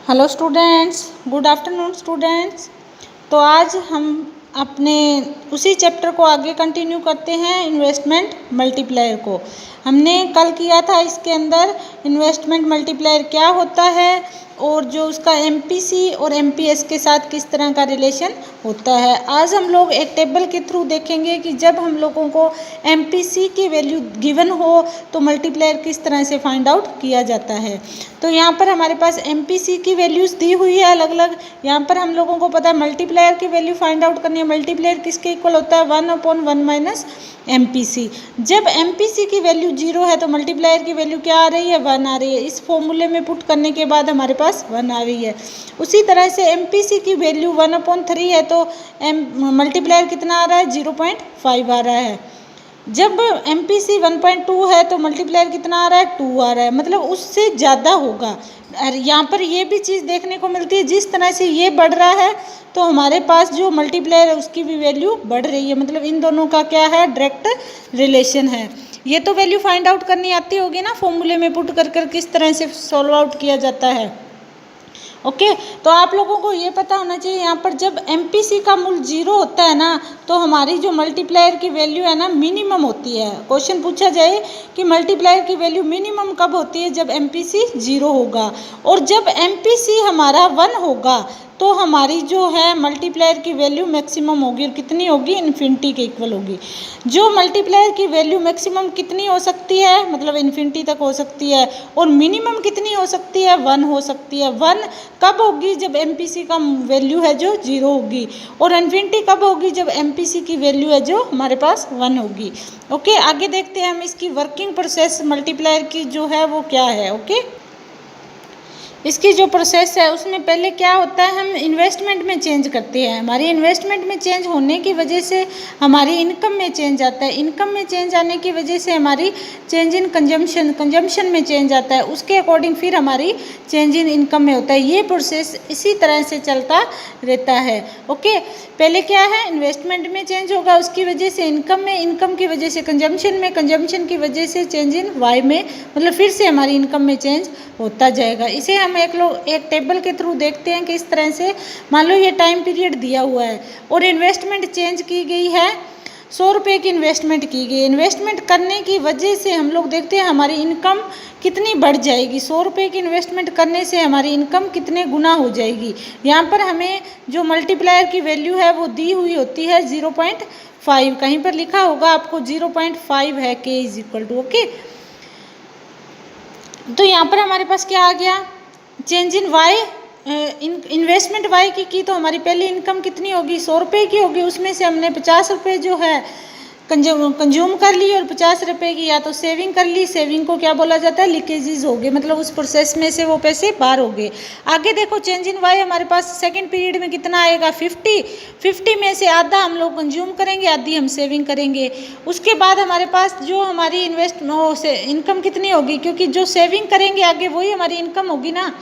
Hello students, good afternoon students. तो आज हम अपने उसी चैप्टर को आगे कंटिन्यू करते हैं, इन्वेस्टमेंट मल्टीप्लायर को। हमने कल किया था इसके अंदर इन्वेस्टमेंट मल्टीप्लायर क्या होता है और जो उसका एमपीसी और एमपीएस के साथ किस तरह का रिलेशन होता है। आज हम लोग एक टेबल के थ्रू देखेंगे कि जब हम लोगों को एमपीसी की वैल्यू गिवन हो तो मल्टीप्लायर किस तरह से फाइंड आउट किया जाता है। तो यहाँ पर हमारे पास एमपीसी की वैल्यूज़ दी हुई है अलग अलग। यहाँ पर हम लोगों को पता है मल्टीप्लायर की वैल्यू फाइंड आउट करनी है। मल्टीप्लायर किसके इक्वल होता है? 1/1 माइनस एमपीसी। जब एमपीसी की वैल्यू 0 है तो मल्टीप्लायर की वैल्यू क्या आ रही है? 1 आ रही है। इस फॉर्मूले में पुट करने के बाद हमारे पास 1 आ रही है। उसी तरह से एमपीसी की वैल्यू 1/3 है तो मल्टीप्लायर कितना आ रहा है? 0.5 आ रहा है। जब एमपीसी 1.2 है तो मल्टीप्लायर कितना आ रहा है? 2 आ रहा है, मतलब उससे ज़्यादा होगा। यहाँ पर ये भी चीज़ देखने को मिलती है, जिस तरह से ये बढ़ रहा है तो हमारे पास जो मल्टीप्लायर है उसकी भी वैल्यू बढ़ रही है। मतलब इन दोनों का क्या है? डायरेक्ट रिलेशन है। ये तो वैल्यू फाइंड आउट करनी आती होगी ना, फॉर्मूले में पुट कर कर किस तरह से सॉल्व आउट किया जाता है। ओके, तो आप लोगों को ये पता होना चाहिए यहाँ पर जब एमपीसी का मूल 0 होता है ना तो हमारी जो मल्टीप्लायर की वैल्यू है ना मिनिमम होती है। क्वेश्चन पूछा जाए कि मल्टीप्लायर की वैल्यू मिनिमम कब होती है? जब एमपीसी 0 होगा। और जब एमपीसी हमारा 1 होगा तो हमारी जो है मल्टीप्लायर की वैल्यू मैक्सिमम होगी। और कितनी होगी? इन्फिनिटी के इक्वल होगी। जो मल्टीप्लायर की वैल्यू मैक्सिमम कितनी हो सकती है? मतलब इन्फिनिटी तक हो सकती है। और मिनिमम कितनी हो सकती है? 1 हो सकती है। 1 कब होगी? जब एमपीसी का वैल्यू है जो 0 होगी। और इन्फिनिटी कब होगी? जब एमपीसी की वैल्यू है जो हमारे पास 1 होगी। ओके, आगे देखते हैं हम इसकी वर्किंग प्रोसेस मल्टीप्लायर की जो है वो क्या है। ओके, इसकी जो प्रोसेस है उसमें पहले क्या होता है, हम इन्वेस्टमेंट में चेंज करते हैं। हमारी इन्वेस्टमेंट में चेंज होने की वजह से हमारी इनकम में चेंज आता है। इनकम में चेंज आने की वजह से हमारी चेंज इन कंजम्पशन में चेंज आता है। उसके अकॉर्डिंग फिर हमारी चेंज इन इनकम में होता है। ये प्रोसेस इसी तरह से चलता रहता है। ओके, पहले क्या है? इन्वेस्टमेंट में चेंज होगा, उसकी वजह से इनकम में, इनकम की वजह से कंजम्पशन में, कंजम्पशन की वजह से चेंज इन वाई में, मतलब फिर से हमारी इनकम में चेंज होता जाएगा। इसे हम एक टेबल के थ्रू देखते हैं कि इस तरह से मान लो ये टाइम पीरियड दिया हुआ है और इन्वेस्टमेंट चेंज की गई है। 100 रुपये की इन्वेस्टमेंट की गई। इन्वेस्टमेंट करने की वजह से हम लोग देखते हैं हमारी इनकम कितनी बढ़ जाएगी। 100 रुपये की इन्वेस्टमेंट करने से हमारी इनकम कितने गुना हो जाएगी। यहाँ पर हमें जो मल्टीप्लायर की वैल्यू है वो दी हुई होती है 0.5। कहीं पर लिखा होगा आपको 0.5 है k is equal to. Okay, तो यहाँ पर हमारे पास क्या आ गया? Change in Y, investment Y की तो हमारी पहली इनकम कितनी होगी? 100 रुपये की होगी। उसमें से हमने 50 रुपये जो है कंज्यूम कर ली और 50 रुपये की या तो सेविंग कर ली। सेविंग को क्या बोला जाता है? लीकेजेस हो गए, मतलब उस प्रोसेस में से वो पैसे बाहर हो गए। आगे देखो, चेंज इन वाई हमारे पास सेकंड पीरियड में कितना आएगा? 50 में से आधा हम लोग कंज्यूम करेंगे, आधी हम सेविंग करेंगे। उसके बाद हमारे पास जो हमारी इनकम कितनी होगी? क्योंकि जो सेविंग करेंगे आगे वही हमारी इनकम होगी ना।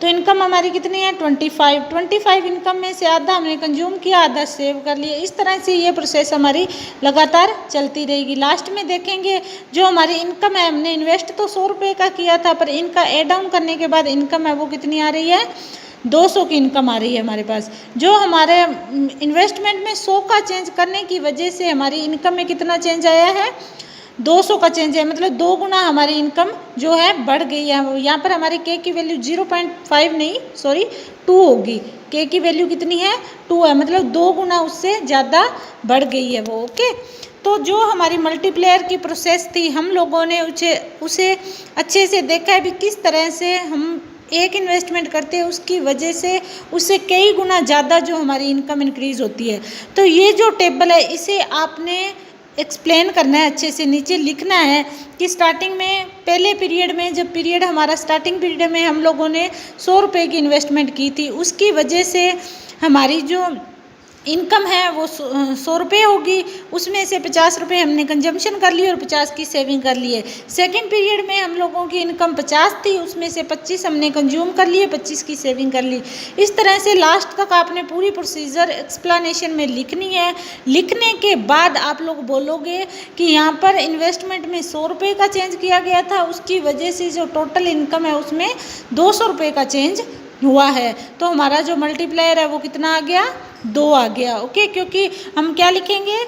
तो इनकम हमारी कितनी है? 25 इनकम में से आधा हमने कंज्यूम किया, आधा सेव कर लिया। इस तरह से ये प्रोसेस हमारी लगातार चलती रहेगी। लास्ट में देखेंगे जो हमारी इनकम है, हमने इन्वेस्ट तो 100 रुपये का किया था पर इनका एड डाउन करने के बाद इनकम है वो कितनी आ रही है? 200 की इनकम आ रही है हमारे पास। जो हमारे इन्वेस्टमेंट में 100 का चेंज करने की वजह से हमारी इनकम में कितना चेंज आया है? 200 का चेंज है, मतलब 2 गुना हमारी इनकम जो है बढ़ गई है। यहाँ पर हमारी के की वैल्यू 0.5 नहीं, सॉरी 2 होगी। के की वैल्यू कितनी है? 2 है, मतलब 2 गुना उससे ज़्यादा बढ़ गई है वो। ओके, तो जो हमारी मल्टीप्लायर की प्रोसेस थी हम लोगों ने उसे अच्छे से देखा है भी किस तरह से हम एक इन्वेस्टमेंट करते हैं उसकी वजह से उससे कई गुना ज़्यादा जो हमारी इनकम इंक्रीज़ होती है। तो ये जो टेबल है इसे आपने एक्सप्लेन करना है, अच्छे से नीचे लिखना है कि स्टार्टिंग में पहले पीरियड में, जब पीरियड हमारा स्टार्टिंग पीरियड में हम लोगों ने 100 रुपये की इन्वेस्टमेंट की थी, उसकी वजह से हमारी जो इनकम है वो 100 रुपये होगी। उसमें से 50 रुपये हमने कंजम्पशन कर लिए और 50 की सेविंग कर लिए। सेकंड पीरियड में हम लोगों की इनकम 50 थी, उसमें से 25 हमने कंज्यूम कर लिए, 25 की सेविंग कर ली। इस तरह से लास्ट तक आपने पूरी प्रोसीजर एक्सप्लेनेशन में लिखनी है। लिखने के बाद आप लोग बोलोगे कि यहाँ पर इन्वेस्टमेंट में 100 रुपये का चेंज किया गया था, उसकी वजह से जो टोटल इनकम है उसमें 200 रुपये का चेंज हुआ है, तो हमारा जो मल्टीप्लायर है वो कितना आ गया, 2 आ गया। ओके, क्योंकि हम क्या लिखेंगे,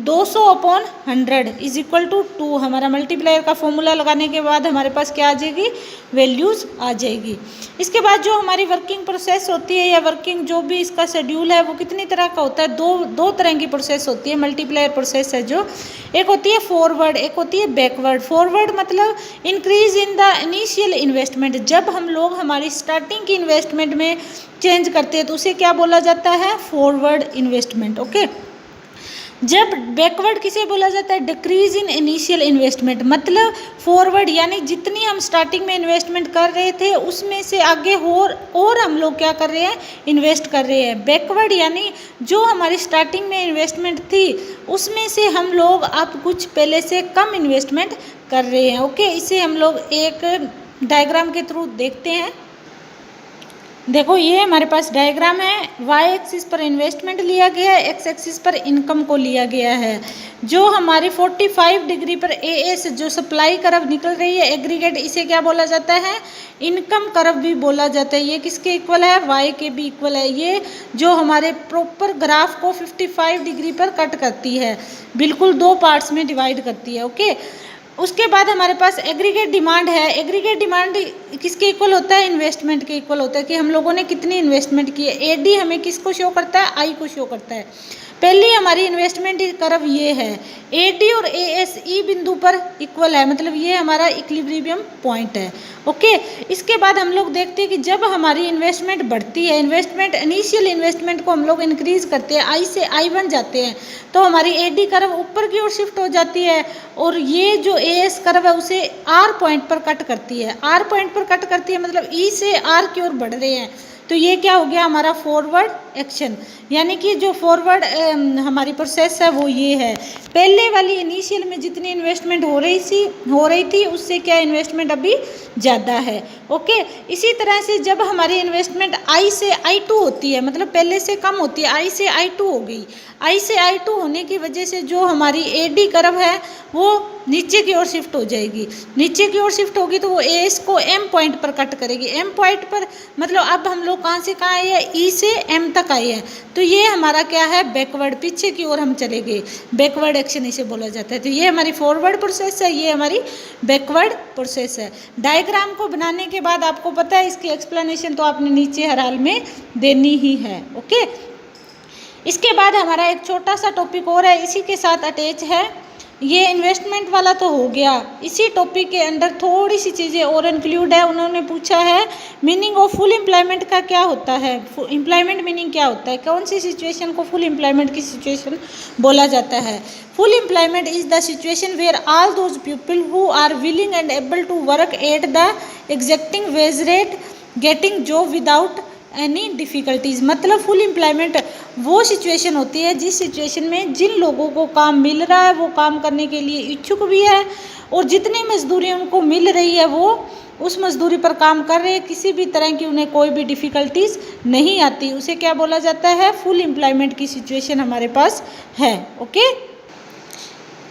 200/100 इज इक्वल टू 2। हमारा मल्टीप्लायर का फॉर्मूला लगाने के बाद हमारे पास क्या आ जाएगी, वैल्यूज़ आ जाएगी। इसके बाद जो हमारी वर्किंग प्रोसेस होती है या वर्किंग जो भी इसका शेड्यूल है वो कितनी तरह का होता है, दो तरह की प्रोसेस होती है मल्टीप्लायर प्रोसेस है जो, एक होती है फॉरवर्ड, एक होती है बैकवर्ड। फॉरवर्ड मतलब increase in the initial investment, जब हम लोग हमारी स्टार्टिंग की इन्वेस्टमेंट में चेंज करते हैं तो उसे क्या बोला जाता है, फॉरवर्ड इन्वेस्टमेंट। ओके, जब बैकवर्ड किसे बोला जाता है, डिक्रीज इन इनिशियल इन्वेस्टमेंट, मतलब फॉरवर्ड यानी जितनी हम स्टार्टिंग में इन्वेस्टमेंट कर रहे थे उसमें से आगे और हम लोग क्या कर रहे हैं, इन्वेस्ट कर रहे हैं। बैकवर्ड यानी जो हमारी स्टार्टिंग में इन्वेस्टमेंट थी उसमें से हम लोग अब कुछ पहले से कम इन्वेस्टमेंट कर रहे हैं। ओके, इसे हम लोग एक डायग्राम के थ्रू देखते हैं। देखो ये हमारे पास डायग्राम है, वाई एक्सिस पर इन्वेस्टमेंट लिया गया है, एक्स एक्सिस पर इनकम को लिया गया है। जो हमारी 45 डिग्री पर एएस जो सप्लाई कर्व निकल रही है एग्रीगेट, इसे क्या बोला जाता है, इनकम कर्व भी बोला जाता है। ये किसके इक्वल है, वाई के भी इक्वल है। ये जो हमारे प्रॉपर ग्राफ को 55 डिग्री पर कट करती है, बिल्कुल 2 पार्ट्स में डिवाइड करती है। ओके, उसके बाद हमारे पास एग्रीगेट डिमांड है। एग्रीगेट डिमांड किसके इक्वल होता है, इन्वेस्टमेंट के इक्वल होता है कि हम लोगों ने कितनी इन्वेस्टमेंट की है। एडी हमें किसको शो करता है, आई को शो करता है। पहली हमारी इन्वेस्टमेंट कर्व ये है, एडी और एएस ई बिंदु पर इक्वल है, मतलब ये हमारा इक्विलिब्रियम पॉइंट है। ओके, इसके बाद हम लोग देखते हैं कि जब हमारी इन्वेस्टमेंट बढ़ती है, इन्वेस्टमेंट इनिशियल इन्वेस्टमेंट को हम लोग इंक्रीज करते हैं, आई से आई बन जाते हैं, तो हमारी एडी कर्व ऊपर की ओर शिफ्ट हो जाती है और ये जो एएस कर्व है उसे आर पॉइंट पर कट करती है। आर पॉइंट पर कट करती है मतलब ई से आर की ओर बढ़ रहे हैं, तो ये क्या हो गया हमारा फॉरवर्ड एक्शन। यानी कि जो फॉरवर्ड हमारी प्रोसेस है वो ये है, पहले वाली इनिशियल में जितनी इन्वेस्टमेंट हो रही थी उससे क्या इन्वेस्टमेंट अभी ज़्यादा है। ओके, इसी तरह से जब हमारी इन्वेस्टमेंट आई से I2 होती है, मतलब पहले से कम होती है, आई से I2 हो गई, आई से I2 होने की वजह से जो हमारी एडी कर्व है वो नीचे की ओर शिफ्ट हो जाएगी। नीचे की ओर शिफ्ट होगी तो वो एस को एम पॉइंट पर कट करेगी। एम पॉइंट पर मतलब अब हम लोग कहाँ से कहाँ आए हैं, ई से एम तक आए हैं, तो ये हमारा क्या है, बैकवर्ड, पीछे की ओर हम चले गए, बैकवर्ड एक्शन इसे बोला जाता है। तो ये हमारी फॉरवर्ड प्रोसेस है, ये हमारी बैकवर्ड प्रोसेस है। डायग्राम को बनाने के बाद आपको पता है इसकी एक्सप्लेनेशन तो आपने नीचे हर हाल में देनी ही है। ओके, इसके बाद हमारा एक छोटा सा टॉपिक और है, इसी के साथ अटैच है। ये इन्वेस्टमेंट वाला तो हो गया, इसी टॉपिक के अंदर थोड़ी सी चीज़ें और इंक्लूड है। उन्होंने पूछा है मीनिंग ऑफ फुल एम्प्लॉयमेंट का क्या होता है, एम्प्लॉयमेंट मीनिंग क्या होता है, कौन सी सिचुएशन को फुल एम्प्लॉयमेंट की सिचुएशन बोला जाता है। Full employment is the situation where all those people who are willing and able to work at the exacting wage rate getting job without any difficulties. मतलब फुल एम्प्लॉयमेंट वो situation होती है जिस situation में जिन लोगों को काम मिल रहा है वो काम करने के लिए इच्छुक भी है और जितनी मजदूरी उनको मिल रही है वो उस मजदूरी पर काम कर रहे हैं, किसी भी तरह की उन्हें कोई भी डिफ़िकल्टीज़ नहीं आती, उसे क्या बोला जाता है, फुल एम्प्लॉयमेंट की सिचुएशन हमारे पास है। ओके,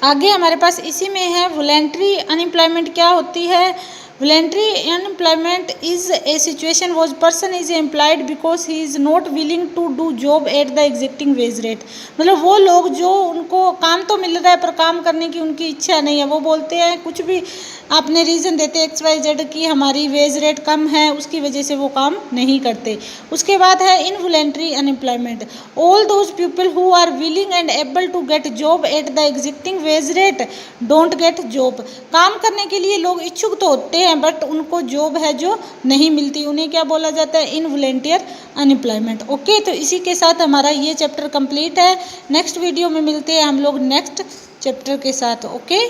आगे हमारे पास इसी में है वॉलंटरी अनएम्प्लॉयमेंट क्या होती है। Voluntary unemployment is a situation where person is employed because he is not willing to do job at the existing wage rate। मतलब वो लोग जो उनको काम तो मिल रहा है पर काम करने की उनकी इच्छा नहीं है, वो बोलते हैं कुछ भी आपने रीज़न देते हैं XYZ की हमारी वेज रेट कम है उसकी वजह से वो काम नहीं करते। उसके बाद है involuntary unemployment, all those people who are willing and able to get job at the existing wage rate don't get job. काम करने के लिए लोग इच्छुक तो होते हैं बट उनको जॉब है जो नहीं मिलती, उन्हें क्या बोला जाता है, इनवॉलंटियर अनएम्प्लॉयमेंट। ओके, तो इसी के साथ हमारा ये चैप्टर कंप्लीट है। नेक्स्ट वीडियो में मिलते हैं हम लोग नेक्स्ट चैप्टर के साथ। ओके।